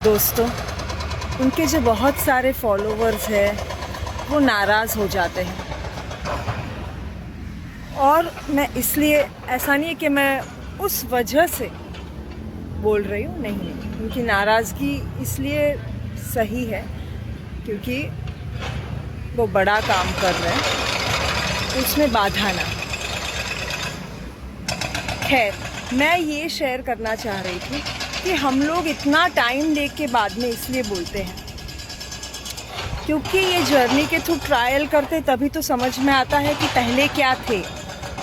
दोस्तों, उनके जो बहुत सारे फॉलोवर्स हैं वो नाराज़ हो जाते हैं। और मैं इसलिए, ऐसा नहीं है कि मैं उस वजह से बोल रही हूँ, नहीं, उनकी नाराज़गी इसलिए सही है क्योंकि वो बड़ा काम कर रहे हैं, उसमें बाधा ना। खैर, मैं ये शेयर करना चाह रही थी कि हम लोग इतना टाइम लेके बाद में इसलिए बोलते हैं क्योंकि ये जर्नी के थ्रू ट्रायल करते तभी तो समझ में आता है कि पहले क्या थे,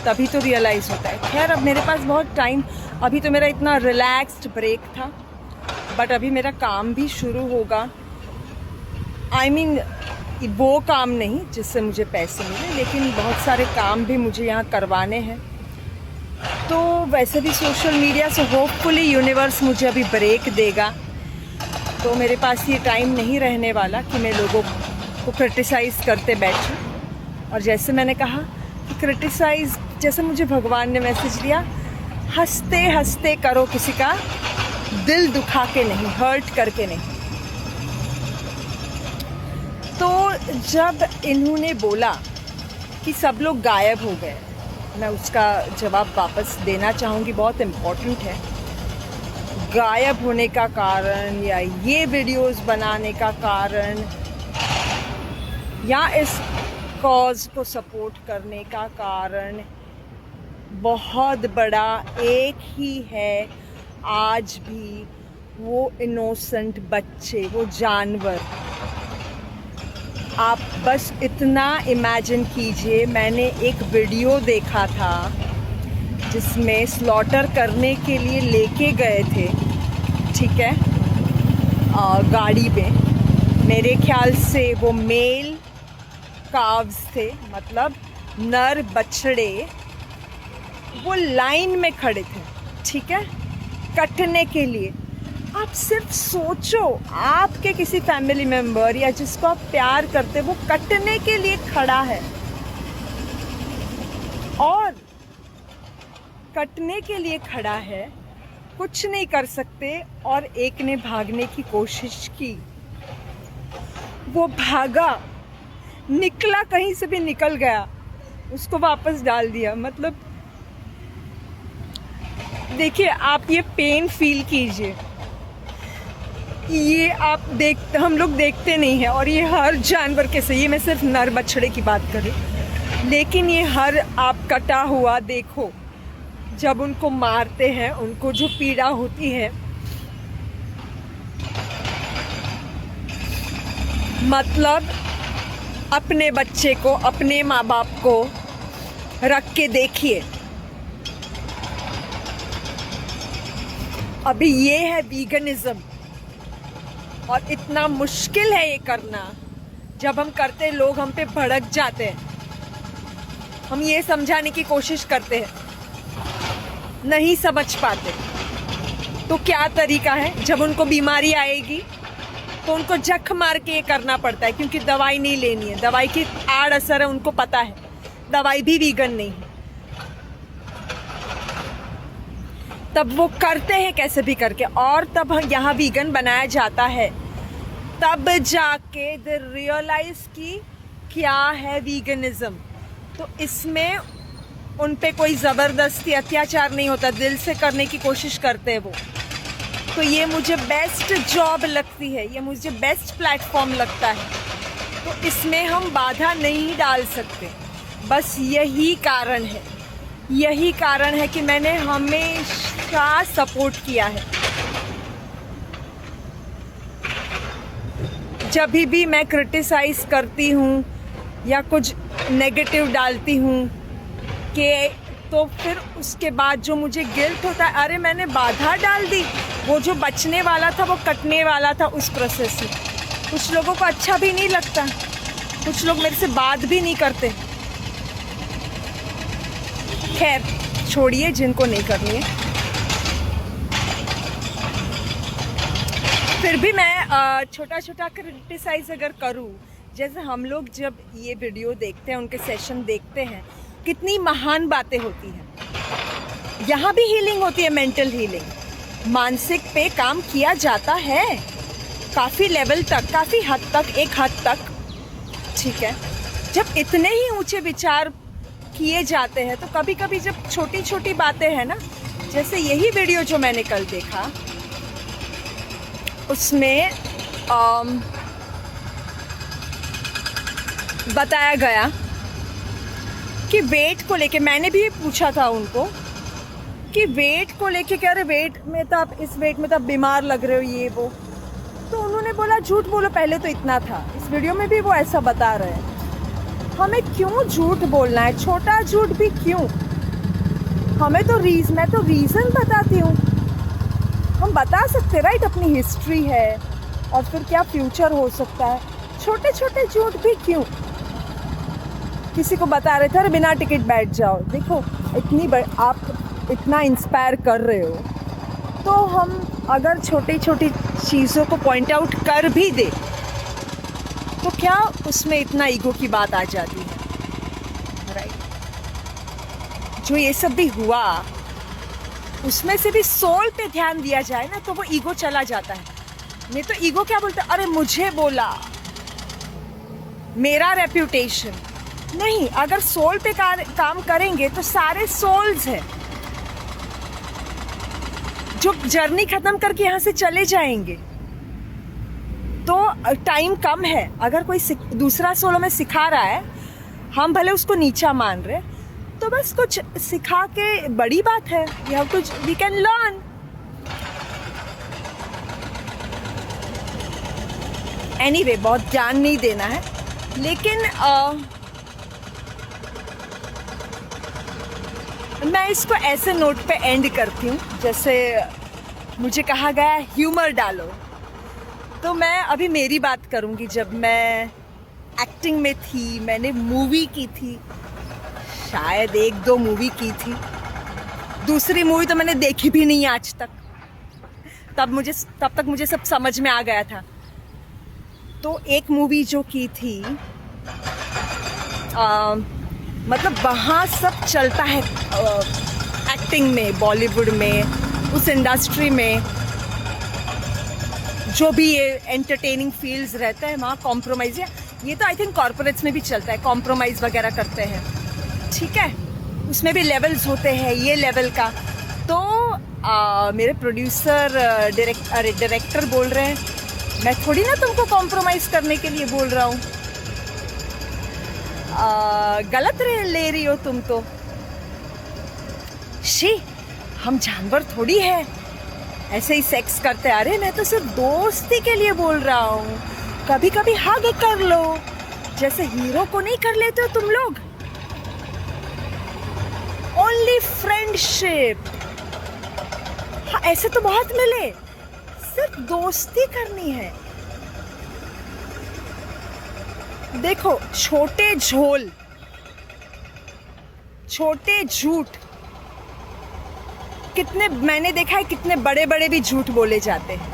तभी तो रियलाइज़ होता है। खैर, अब मेरे पास बहुत टाइम, अभी तो मेरा इतना रिलैक्स्ड ब्रेक था, बट अभी मेरा काम भी शुरू होगा। I mean, वो काम नहीं जिससे मुझे पैसे मिले, लेकिन बहुत सारे काम भी मुझे यहाँ करवाने हैं। तो वैसे भी सोशल मीडिया से होपफुली यूनिवर्स मुझे अभी ब्रेक देगा, तो मेरे पास ये टाइम नहीं रहने वाला कि मैं लोगों को क्रिटिसाइज़ करते बैठूं। और जैसे मैंने कहा कि क्रिटिसाइज़, जैसे मुझे भगवान ने मैसेज दिया, हंसते हंसते करो, किसी का दिल दुखा के नहीं, हर्ट करके नहीं। तो जब इन्होंने बोला कि सब लोग गायब हो गए, मैं उसका जवाब वापस देना चाहूँगी, बहुत इम्पोर्टेंट है। गायब होने का कारण या ये वीडियोस बनाने का कारण या इस कॉज को सपोर्ट करने का कारण बहुत बड़ा एक ही है। आज भी वो इनोसेंट बच्चे, वो जानवर, आप बस इतना इमेजिन कीजिए। मैंने एक वीडियो देखा था जिसमें स्लॉटर करने के लिए लेके गए थे, ठीक है, गाड़ी में। मेरे ख्याल से वो मेल काव्स थे, मतलब नर बछड़े, वो लाइन में खड़े थे, ठीक है, कटने के लिए। आप सिर्फ सोचो, आपके किसी फैमिली मेम्बर या जिसको आप प्यार करते, वो कटने के लिए खड़ा है और कटने के लिए खड़ा है, कुछ नहीं कर सकते। और एक ने भागने की कोशिश की, वो भागा, निकला, कहीं से भी निकल गया, उसको वापस डाल दिया। मतलब देखिए, आप ये पेन फील कीजिए। ये हम लोग देखते नहीं हैं, और ये हर जानवर के सही है, मैं सिर्फ नर बछड़े की बात कर रही हूँ, लेकिन ये हर, आप कटा हुआ देखो, जब उनको मारते हैं उनको जो पीड़ा होती है, मतलब अपने बच्चे को, अपने माँ बाप को रख के देखिए। अभी ये है वीगनिज्म, और इतना मुश्किल है ये करना। जब हम करते, लोग हम पे भड़क जाते हैं, हम ये समझाने की कोशिश करते हैं, नहीं समझ पाते। तो क्या तरीका है, जब उनको बीमारी आएगी तो उनको जख मार के ये करना पड़ता है, क्योंकि दवाई नहीं लेनी है, दवाई की आड़ असर है, उनको पता है, दवाई भी वीगन नहीं है। तब वो करते हैं कैसे भी करके, और तब यहाँ वीगन बनाया जाता है, तब जाके दे रियलाइज की क्या है वीगनिज्म। तो इसमें उन पे कोई ज़बरदस्ती, अत्याचार नहीं होता, दिल से करने की कोशिश करते हैं वो। तो ये मुझे बेस्ट जॉब लगती है, ये मुझे बेस्ट प्लेटफॉर्म लगता है। तो इसमें हम बाधा नहीं डाल सकते। बस यही कारण है, यही कारण है कि मैंने हमेशा सपोर्ट किया है। जब भी मैं क्रिटिसाइज़ करती हूँ या कुछ नेगेटिव डालती हूँ कि, तो फिर उसके बाद जो मुझे गिल्ट होता है, अरे मैंने बाधा डाल दी, वो जो बचने वाला था वो कटने वाला था उस प्रोसेस में। कुछ लोगों को अच्छा भी नहीं लगता, कुछ लोग मेरे से बात भी नहीं करते। खैर छोड़िए, जिनको नहीं करनी है। फिर भी मैं छोटा छोटा क्रिटिसाइज अगर करूँ, जैसे हम लोग जब ये वीडियो देखते हैं, उनके सेशन देखते हैं, कितनी महान बातें होती हैं। यहाँ भी हीलिंग होती है, मेंटल हीलिंग, मानसिक पे काम किया जाता है। काफ़ी लेवल तक, काफ़ी हद तक, एक हद तक, ठीक है, जब इतने ही ऊंचे विचार किए जाते हैं तो कभी कभी जब छोटी छोटी बातें हैं ना, जैसे यही वीडियो जो मैंने कल देखा, उसमें बताया गया कि वेट को लेके, मैंने भी पूछा था उनको कि वेट को लेके, कह रहे वेट में तो आप, इस वेट में तो आप बीमार लग रहे हो, ये वो, तो उन्होंने बोला झूठ बोलो, पहले तो इतना था। इस वीडियो में भी वो ऐसा बता रहे हैं। हमें क्यों झूठ बोलना है, छोटा झूठ भी क्यों? हमें तो मैं तो रीज़न बताती हूँ, हम बता सकते राइट, अपनी हिस्ट्री है और फिर क्या फ्यूचर हो सकता है, छोटे छोटे झूठ भी क्यों? किसी को बता रहे थे अरे बिना टिकट बैठ जाओ, देखो आप इतना इंस्पायर कर रहे हो, तो हम अगर छोटी छोटी चीज़ों को पॉइंट आउट कर भी दे तो क्या उसमें इतना ईगो की बात आ जाती है, राइट? जो ये सब भी हुआ उसमें से भी सोल पे ध्यान दिया जाए ना तो वो ईगो चला जाता है। नहीं तो ईगो क्या बोलते, अरे मुझे बोला, मेरा रेप्यूटेशन। नहीं, अगर सोल पे काम करेंगे तो सारे सोल्स हैं जो जर्नी खत्म करके यहाँ से चले जाएंगे। तो टाइम कम है, अगर कोई दूसरा सोल में सिखा रहा है, हम भले उसको नीचा मान रहे, तो बस कुछ सिखा के बड़ी बात है, we have to, we can learn. Anyway, बहुत ज्ञान नहीं देना है, लेकिन मैं इसको ऐसे नोट पे एंड करती हूँ, जैसे मुझे कहा गया ह्यूमर डालो, तो मैं अभी मेरी बात करूँगी। जब मैं एक्टिंग में थी, मैंने मूवी की थी, शायद 1-2 मूवी की थी, दूसरी मूवी तो मैंने देखी भी नहीं आज तक, तब तक मुझे सब समझ में आ गया था। तो एक मूवी जो की थी, मतलब वहाँ सब चलता है एक्टिंग में, बॉलीवुड में, उस इंडस्ट्री में जो भी ये एंटरटेनिंग फील्ड्स रहता है, वहाँ कॉम्प्रोमाइज़ है। ये तो आई थिंक कॉर्पोरेट्स में भी चलता है, कॉम्प्रोमाइज़ वगैरह करते हैं, ठीक है, उसमें भी लेवल्स होते हैं, ये लेवल का। तो मेरे प्रोड्यूसर डायरेक्टर बोल रहे हैं, मैं थोड़ी ना तुमको कॉम्प्रोमाइज़ करने के लिए बोल रहा हूँ, गलत ले रही हो तुम तो। शी, हम जानवर थोड़ी है ऐसे ही सेक्स करते आ रहे, मैं तो सिर्फ दोस्ती के लिए बोल रहा हूँ, कभी कभी हग कर लो, जैसे हीरो को नहीं कर लेते हो तुम लोग। ओनली फ्रेंडशिप, हाँ ऐसे तो बहुत मिले, सिर्फ दोस्ती करनी है। देखो, छोटे झोल, छोटे झूठ, कितने मैंने देखा है, कितने बड़े बड़े भी झूठ बोले जाते हैं।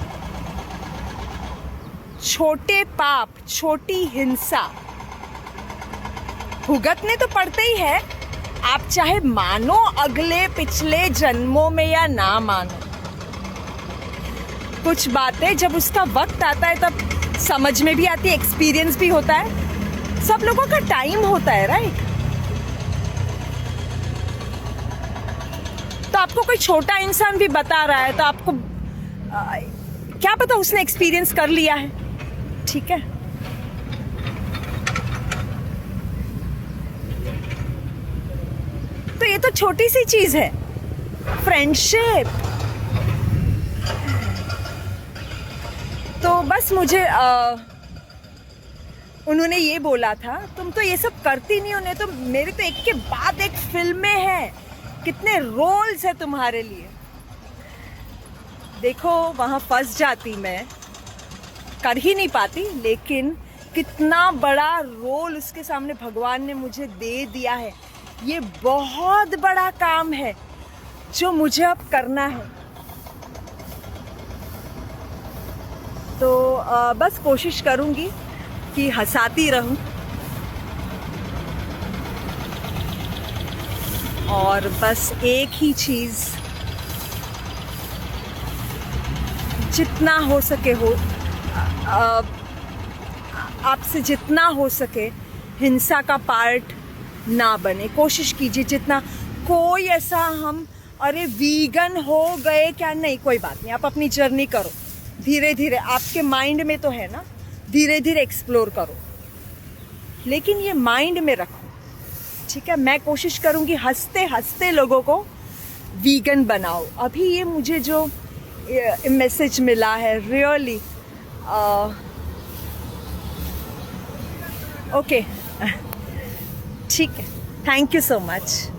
छोटे पाप, छोटी हिंसा भुगतने तो पड़ते ही है, आप चाहे मानो अगले पिछले जन्मों में या ना मानो। कुछ बातें जब उसका वक्त आता है तब समझ में भी आती है, एक्सपीरियंस भी होता है, सब लोगों का टाइम होता है, राइट? तो आपको कोई छोटा इंसान भी बता रहा है तो आपको क्या पता उसने एक्सपीरियंस कर लिया है, ठीक है? तो ये तो छोटी सी चीज है, फ्रेंडशिप। तो बस मुझे उन्होंने ये बोला था, तुम तो ये सब करती नहीं हो, नहीं तो मेरे तो एक के बाद एक फिल्में हैं, कितने रोल्स है तुम्हारे लिए। देखो, वहाँ फंस जाती, मैं कर ही नहीं पाती, लेकिन कितना बड़ा रोल उसके सामने भगवान ने मुझे दे दिया है। ये बहुत बड़ा काम है जो मुझे अब करना है। तो बस कोशिश करूँगी कि हंसाती रहूं, और बस एक ही चीज़, जितना हो सके हो, आपसे जितना हो सके हिंसा का पार्ट ना बने, कोशिश कीजिए जितना। कोई ऐसा हम अरे वीगन हो गए क्या, नहीं, कोई बात नहीं, आप अपनी जर्नी करो धीरे धीरे, आपके माइंड में तो है ना, धीरे धीरे एक्सप्लोर करो, लेकिन ये माइंड में रखो, ठीक है। मैं कोशिश करूँगी हंसते हंसते लोगों को वीगन बनाओ। अभी ये मुझे जो मैसेज मिला है रियली ओके, ठीक है, थैंक यू सो मच।